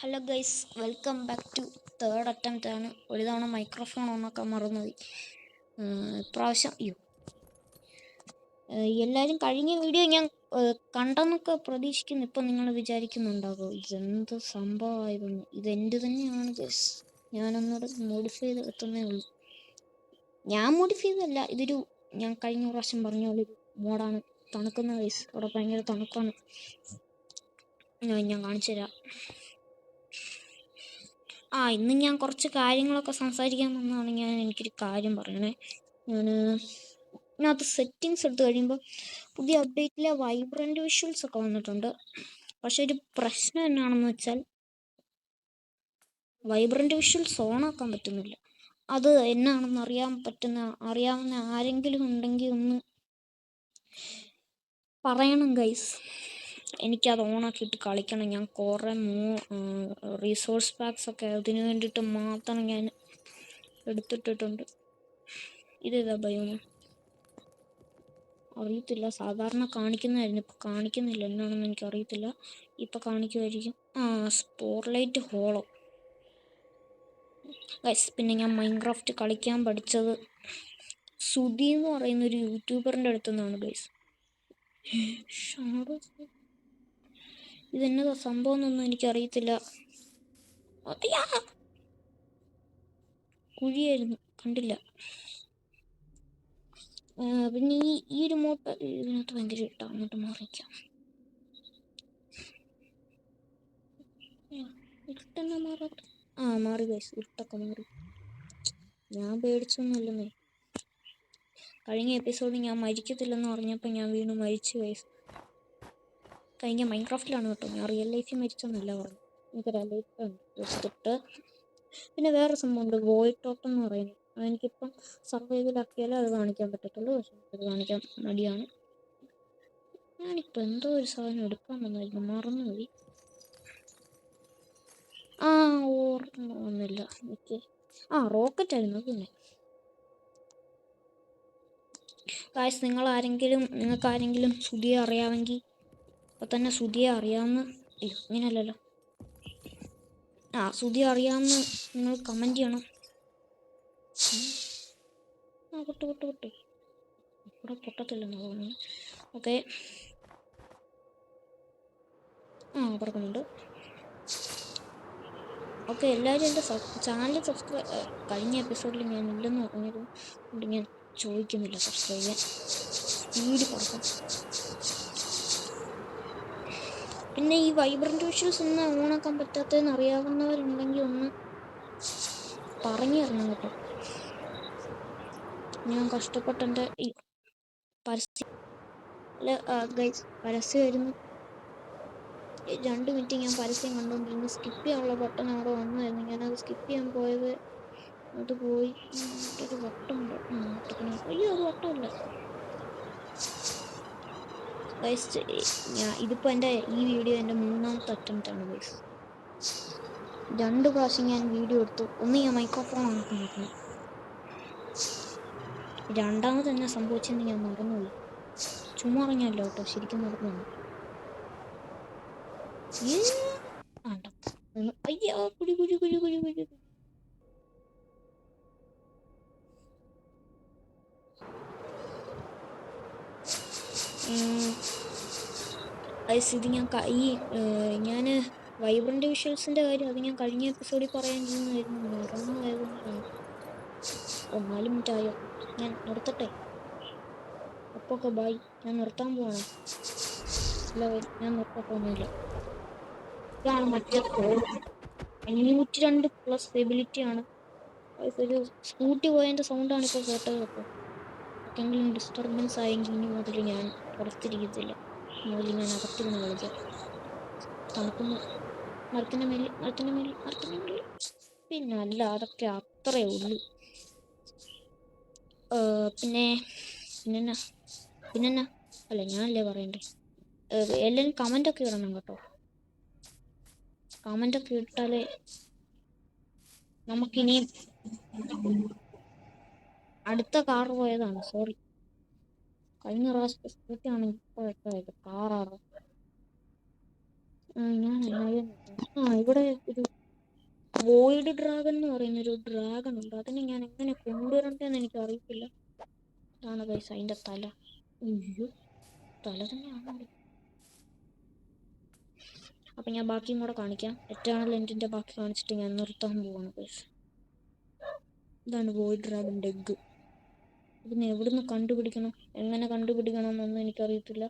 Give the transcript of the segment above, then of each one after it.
Hello guys, welcome back to third attempt ആണ്. ഒരു തവണ മൈക്രോഫോൺ ഓണാക്കാൻ മറന്നുപോയി. ഇപ്രാവശ്യം എല്ലാവരും കഴിഞ്ഞ വീഡിയോ ഞാൻ കണ്ടെന്നൊക്കെ പ്രതീക്ഷിക്കുന്നു. ഇപ്പം നിങ്ങൾ വിചാരിക്കുന്നുണ്ടാകുമോ ഇതെന്ത് സംഭവമായിരുന്നു? ഇതെൻ്റെ തന്നെയാണ് ഗൈസ്. ഞാനൊന്നുകൂടെ മോഡിഫൈ ചെയ്ത് എത്തുന്നേ ഉള്ളൂ. ഞാൻ മോഡിഫൈ ചെയ്തല്ല, ഞാൻ കഴിഞ്ഞ പ്രാവശ്യം പറഞ്ഞ പോലെ ഒരു മോഡാണ്. തണുക്കുന്ന ഗൈസ്, അവിടെ ഭയങ്കര തണുപ്പാണ്. ഞാൻ കാണിച്ചു തരാം. ഇന്ന് ഞാൻ കുറച്ച് കാര്യങ്ങളൊക്കെ സംസാരിക്കാൻ വന്നതാണ്. എനിക്കൊരു കാര്യം പറയണേ. ഇതിനകത്ത് സെറ്റിങ്സ് എടുത്ത് കഴിയുമ്പോൾ പുതിയ അപ്ഡേറ്റിലെ വൈബ്രൻ്റ് വിഷ്വൽസ് ഒക്കെ വന്നിട്ടുണ്ട്. പക്ഷെ ഒരു പ്രശ്നം എന്നാണെന്ന് വെച്ചാൽ വൈബ്രൻ്റ് വിഷ്വൽസ് ഓണാക്കാൻ പറ്റുന്നില്ല. അത് എന്നാണെന്ന് അറിയാവുന്ന ആരെങ്കിലും ഉണ്ടെങ്കിൽ ഒന്ന് പറയണം ഗൈസ്. എനിക്കത് ഓണാക്കിയിട്ട് കളിക്കണം. ഞാൻ കുറേ റിസോഴ്സ് പാക്സ് ഒക്കെ അതിന് വേണ്ടിയിട്ട് മാത്രം ഞാൻ എടുത്തിട്ടിട്ടുണ്ട്. ഇതേതാ ബയോമ അറിയത്തില്ല. സാധാരണ കാണിക്കുന്നതായിരുന്നു, ഇപ്പം കാണിക്കുന്നില്ല. എന്നാണെന്ന് എനിക്കറിയത്തില്ല. ഇപ്പം കാണിക്കുമായിരിക്കും. സ്പോർലൈറ്റ് ഹോളോ ഗൈസ്. പിന്നെ ഞാൻ മൈൻക്രാഫ്റ്റ് കളിക്കാൻ പഠിച്ചത് സുധി എന്ന് പറയുന്ന ഒരു യൂട്യൂബറിൻ്റെ അടുത്തുനിന്നാണ് ഗൈസ്. ഇതെന്നതാ സംഭവം എന്നൊന്നും എനിക്കറിയത്തില്ല. കുഴിയായിരുന്നു, കണ്ടില്ല. പിന്നെ ഈ ഒരു മോട്ട് ഇതിനകത്ത് ഭയങ്കര ഇട്ടാ. അങ്ങോട്ട് മാറിക്കാം. ഇട്ടെന്നാ മാറി ഗൈസ്. ഇട്ടൊക്കെ മാറി. ഞാൻ പേടിച്ചൊന്നുമല്ലെന്നേ. കഴിഞ്ഞ എപ്പിസോഡിൽ ഞാൻ മരിക്കത്തില്ലെന്ന് പറഞ്ഞപ്പോൾ ഞാൻ വീണ്ടും മരിച്ചു ഗൈസ്. കഴിഞ്ഞ മൈൻക്രാഫ്റ്റിലാണ് കേട്ടോ. ഞാൻ റിയൽ ലൈഫിൽ മരിച്ചെന്നല്ല പറഞ്ഞു. എനിക്കൊരു ലൈഫ് എടുത്തിട്ട്. പിന്നെ വേറെ സംഭവമുണ്ട്, വോയിഡ് ടോക്ക് എന്ന് പറയുന്നത്. അതെനിക്കിപ്പം സർവൈവലാക്കിയാലേ അത് കാണിക്കാൻ പറ്റത്തുള്ളൂ. പക്ഷെ അത് കാണിക്കാൻ മടിയാണ്. ഞാനിപ്പോൾ എന്തോ ഒരു സാധനം എടുക്കാൻ വന്നായിരുന്നു, മറന്നുപോയി. ഓർമ്മയൊന്നുമില്ല എനിക്ക്. റോക്കറ്റ് ആയിരുന്നു. പിന്നെ ഗായ്സ്, നിങ്ങൾക്ക് ആരെങ്കിലും സുധിയെ അറിയാമെങ്കിൽ ഇപ്പം തന്നെ സുധിയെ അറിയാവുന്ന ഇങ്ങനെയല്ലല്ലോ. സുധിയെ അറിയാമെന്ന് നിങ്ങൾ കമൻറ്റ് ചെയ്യണം. പൊട്ട് ഇവിടെ പൊട്ടത്തില്ലെന്ന് തോന്നുന്നു. ഓക്കെ, പറക്കുന്നുണ്ട്. ഓക്കെ, എല്ലാവരും എൻ്റെ ചാനൽ സബ്സ്ക്രൈബ്. കഴിഞ്ഞ എപ്പിസോഡിൽ ഞാൻ ഇല്ലെന്ന് പറഞ്ഞത് കൊണ്ട് ഞാൻ ചോദിക്കുന്നില്ല സബ്സ്ക്രൈബ് ചെയ്യാൻ. സ്പീഡ് പറക്കും. പിന്നെ ഈ വൈബ്രൻ്റ് വിഷ്വൽസ് ഒന്ന് ഓണാക്കാൻ പറ്റാത്തതെന്ന് അറിയാവുന്നവരുണ്ടെങ്കിൽ ഒന്ന് പറഞ്ഞു തരണം കേട്ടോ. ഞാൻ കഷ്ടപ്പെട്ടെൻ്റെ ഈ പരസ്യമായിരുന്നു. 2 മിനിറ്റ് ഞാൻ പരസ്യം കണ്ടുകൊണ്ടിരുന്നു. സ്കിപ്പ് ചെയ്യാനുള്ള ബട്ടൺ അവിടെ വന്നായിരുന്നു. ഞാനത് സ്കിപ്പ് ചെയ്യാൻ പോയത്. അത് പോയി. ഒരു വട്ടമുണ്ട്. അയ്യോ, അത് വട്ടമല്ല ഗൈസ്. ഇതിപ്പോൾ ഈ വീഡിയോ എൻ്റെ 3ാമത്തെ അറ്റംപ്റ്റാണ് ഗൈസ്. 2 പ്രാവശ്യം ഞാൻ വീഡിയോ എടുത്തു. ഒന്ന് ഞാൻ മൈക്രോഫോൺ ഓണാക്കി നോക്കണം. രണ്ടാമത് തന്നെ സംഭവിച്ചെന്ന് ഞാൻ മറന്നുപോയി. ചുമ്മാ അറിഞ്ഞല്ലോ കേട്ടോ, ശരിക്കും നടന്നു. അയ്യോ, കുഴി. ഇത് ഞാൻ വൈബ്രൻ്റ് വിഷ്വൽസിൻ്റെ കാര്യം അത് ഞാൻ കഴിഞ്ഞ എപ്പിസോഡിൽ പറയാനിരുന്നായിരുന്നു, മറന്നുപോയതുകൊണ്ടാണ്. 4 മിനിറ്റ് ആയോ? ഞാൻ നിർത്തട്ടെ. അപ്പൊക്കെ ബൈ. ഞാൻ നിർത്താൻ പോവാണ്. ഞാൻ നിർത്തത്തൊന്നുമില്ല. ഇതാണ് മറ്റേ 502 പ്ലസ് എബിലിറ്റിയാണ്. ഒരു സ്കൂട്ടി പോയതിൻ്റെ സൗണ്ടാണ് ഇപ്പോൾ കേട്ടത് കേട്ടോ. ആർക്കെങ്കിലും ഡിസ്റ്റർബൻസ് ആയെങ്കിൽ ഇനി മുതൽ ഞാൻ പുറത്തിരിക്കത്തില്ല. മുതൽ ഞാൻ അകത്തിരുന്ന് കളിക്കാം. തണുക്കുന്നു. മരത്തിൻ്റെ മേലിൽ. പിന്നെ അല്ല, അതൊക്കെ അത്രയേ ഉള്ളൂ. പിന്നെന്നാ അല്ല, ഞാനല്ലേ പറയണ്ടേ. എല്ലാവരും കമൻ്റൊക്കെ ഇടണം കേട്ടോ. കമൻ്റൊക്കെ ഇട്ടാലേ നമുക്കിനി അടുത്ത കാർ പോയതാണ്. സോറി, കഴിഞ്ഞ പ്രാവശ്യത്തെ സ്കൂട്ടിയാണ് ഇപ്പോൾ വെച്ചത്. കാറാണ്. ഞാൻ ഇവിടെ ഒരു വോയിഡ് ഡ്രാഗൺ എന്ന് പറയുന്നൊരു ഡ്രാഗൺ ഉണ്ട്. അതിനെ ഞാൻ എങ്ങനെ കൊണ്ടുവരണ്ടെന്ന് എനിക്ക് അറിയത്തില്ല. ഇതാണ് ഗൈസ് അതിൻ്റെ തല. അയ്യോ, തല തന്നെയാണോ? അപ്പം ഞാൻ ബാക്കിയും കൂടെ കാണിക്കാം. എറ്റേണൽ എൻഡിൻ്റെ ബാക്കി കാണിച്ചിട്ട് ഞാൻ നിർത്താൻ പോവാണ് ഗൈസ്. ഇതാണ് വോയിഡ് ഡ്രാഗണിൻ്റെ എഗ്ഗ്. ഇതിനെ എവിടുന്ന് കണ്ടുപിടിക്കണം, എങ്ങനെ കണ്ടുപിടിക്കണം എന്നൊന്നും എനിക്കറിയത്തില്ല.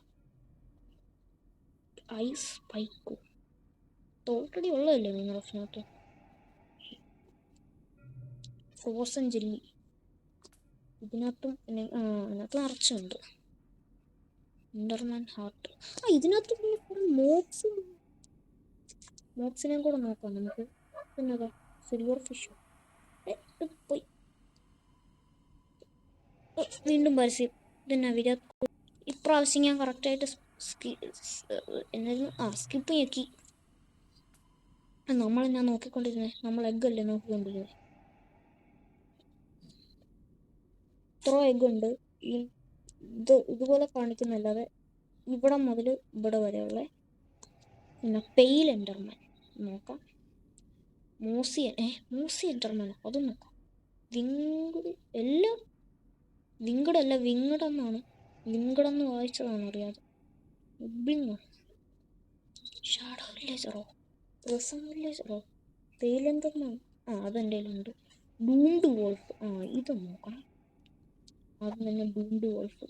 ഐസ് സ്പൈക്കോ ഓൾറെഡി ഉള്ളതല്ലേ നിങ്ങളഫിനകത്ത്. ഫ്രോസൺ ജെല്ലി ഇതിനകത്തും ഇതിനകത്ത് നിറച്ചുണ്ട്. ഇൻഡർമാൻ ഹാർട്ട്. ഇതിനകത്ത് പിന്നെ കുറേ മോക്സിനെ കൂടെ നോക്കാം നമുക്ക്. പിന്നെ സിൽവർ ഫിഷ് പോയി. വീണ്ടും പരസ്യം. ഇതന്നെ വിരാട് കോഹ്ലി. ഇപ്രാവശ്യം ഞാൻ കറക്റ്റായിട്ട് സ്കിപ്പ് ഞെക്കി. നമ്മളെന്നാ നോക്കിക്കൊണ്ടിരുന്നത്? നമ്മൾ എഗ്ഗല്ലേ നോക്കിക്കൊണ്ടിരുന്നത്? ഇത്ര എഗ്ഗുണ്ട്. ഇതുപോലെ കാണിക്കുന്നല്ലാതെ ഇവിടെ മുതൽ ഇവിടെ വരെയുള്ള. പിന്നെ പെയിൽ എൻ്റർമാൻ നോക്കാം. മൂസി എൻ്റർമാൻ അതും നോക്കാം. വിങ്ഡ് എല്ലാം വിങ്ഡല്ല, വിങ്ഡ് എന്നാണ്. വിങ്ഡ് എന്ന് വായിച്ചതാണ് അറിയാതെ. ഷാഡോ വില്ലേജറോ, റസം വില്ലേജറോ, പെയിൽ എൻ്റർമാൻ അതെൻ്റെ കയ്യിലുണ്ട്. ഡൂംഡ് വോൾഫ് ഇത് നോക്കണം. ആദ്യം തന്നെ ഡൂംഡ് വോൾഫ്.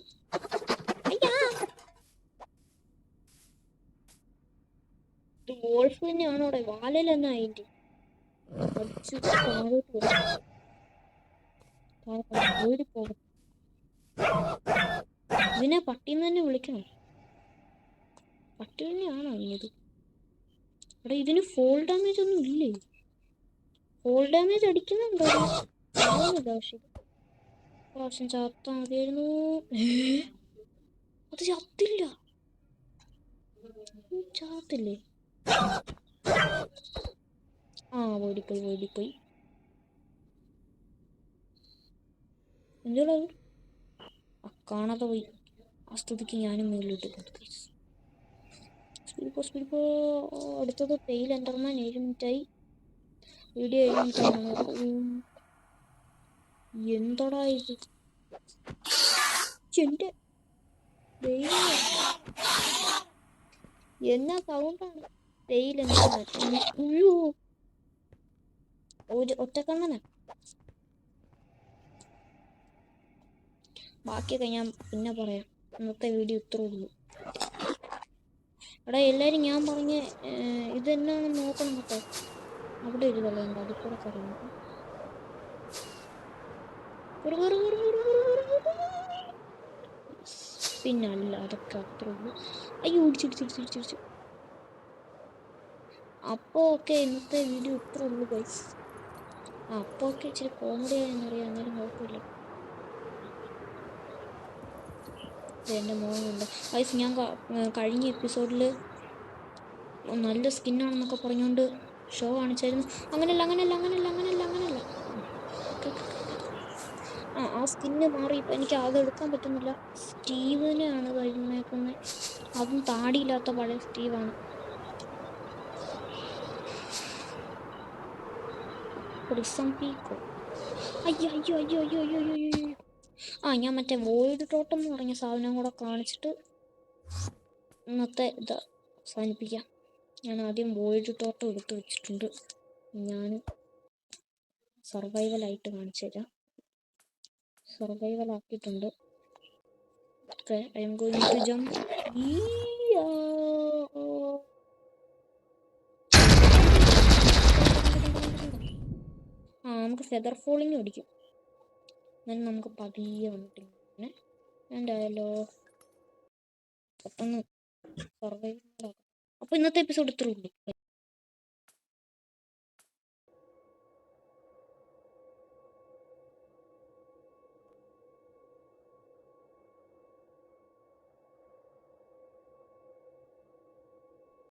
ഇത് വോൾഫ് തന്നെയാണോ? അവിടെ വാലല്ലെന്നാ അതിൻ്റെ അടിച്ച് താഴോട്ട് ഓടി പോകും. ഇതിനെ പട്ടിന്ന് തന്നെ വിളിക്കണം. പട്ടി തന്നെയാണോ ഇത്? അവിടെ ഇതിന് ഫോൾ ഡാമേജ് ഒന്നും ഇല്ലേ? ഫോൾ ഡാമേജ് അടിക്കുന്നുണ്ടോ? പ്രാവശ്യം ചത്താ മതിയായിരുന്നു. അത് ചത്തില്ല. ചാത്തില്ലേ? ഓടിപ്പോയി. എന്തുള്ളത്? കാണാതെ പോയി. ആ സ്ഥിതിക്ക് ഞാനും മേളിലോട്ട് സ്പീഡ്. അടുത്തത് പെയിൽ എൻ്റർമാൻ. 7 മിനിറ്റായി. വീഡിയോ 7 മിനിറ്റാണ്. എന്തടാ ഇത്? എൻ്റെ എന്നാ സൗണ്ടാണ്? പെയിൽ എൻ്റർമാൻ. ഒരു ഒറ്റക്കണ്ണനാ. ബാക്കിയൊക്കെ ഞാൻ പിന്നെ പറയാം. ഇന്നത്തെ വീഡിയോ ഇത്രേ ഉള്ളൂ. എടാ എല്ലാവരും ഞാൻ പറഞ്ഞ ഇതെന്നാണെന്ന് നോക്കണം കേട്ടോ. അവിടെ ഒരു കളിയുണ്ട്, അതിൽ കൂടെ കറിയുണ്ട്. പിന്നല്ല, അതൊക്കെ അത്രേ ഉള്ളൂ. അയ്യോ, ഇടിച്ചു. അപ്പോൾ ഓക്കെ, ഇന്നത്തെ വീഡിയോ ഇത്രേ ഉള്ളൂ ഗൈസ്. അപ്പോൾ ഓക്കെ, ഇച്ചിരി കോമഡി ആയെന്നറിയാം, എന്നാലും കുഴപ്പമില്ല. എൻ്റെ മോനുണ്ട് ഗൈസ്. ഞാൻ കഴിഞ്ഞ എപ്പിസോഡിൽ നല്ല സ്കിന്നാണെന്നൊക്കെ പറഞ്ഞുകൊണ്ട് ഷോ കാണിച്ചായിരുന്നു. അങ്ങനെയല്ല. ആ സ്കിന്ന് മാറി. ഇപ്പം എനിക്ക് അത് എടുക്കാൻ പറ്റുന്നില്ല. സ്റ്റീവിനെയാണ് കഴിഞ്ഞേക്കുന്നത്. അതും താടിയില്ലാത്ത പഴയ സ്റ്റീവാണ്. പ്രിസം പീക്കോ. അയ്യോ. ഞാൻ മറ്റേ വോയിഡ് ടോട്ടം എന്ന് പറഞ്ഞ സാധനം കൂടെ കാണിച്ചിട്ട് ഇന്നത്തെ ഇത് അവസാനിപ്പിക്കാം. ഞാൻ ആദ്യം വോയിഡ് ടോട്ടം എടുത്ത് വെച്ചിട്ടുണ്ട്. ഞാൻ സർവൈവലായിട്ട് കാണിച്ചു തരാം. സർവൈവലാക്കിയിട്ടുണ്ട്. Okay, I am going to jump. നമുക്ക് ഫെദർ ഫോളിങ് അടിക്കും. എന്നാലും നമുക്ക് പതിയെ വന്നിട്ട് എന്തായാലോ പെട്ടെന്ന് സർവൈവ്. അപ്പോൾ ഇന്നത്തെ എപ്പിസോഡ് ഇത്രേ ഉള്ളൂ.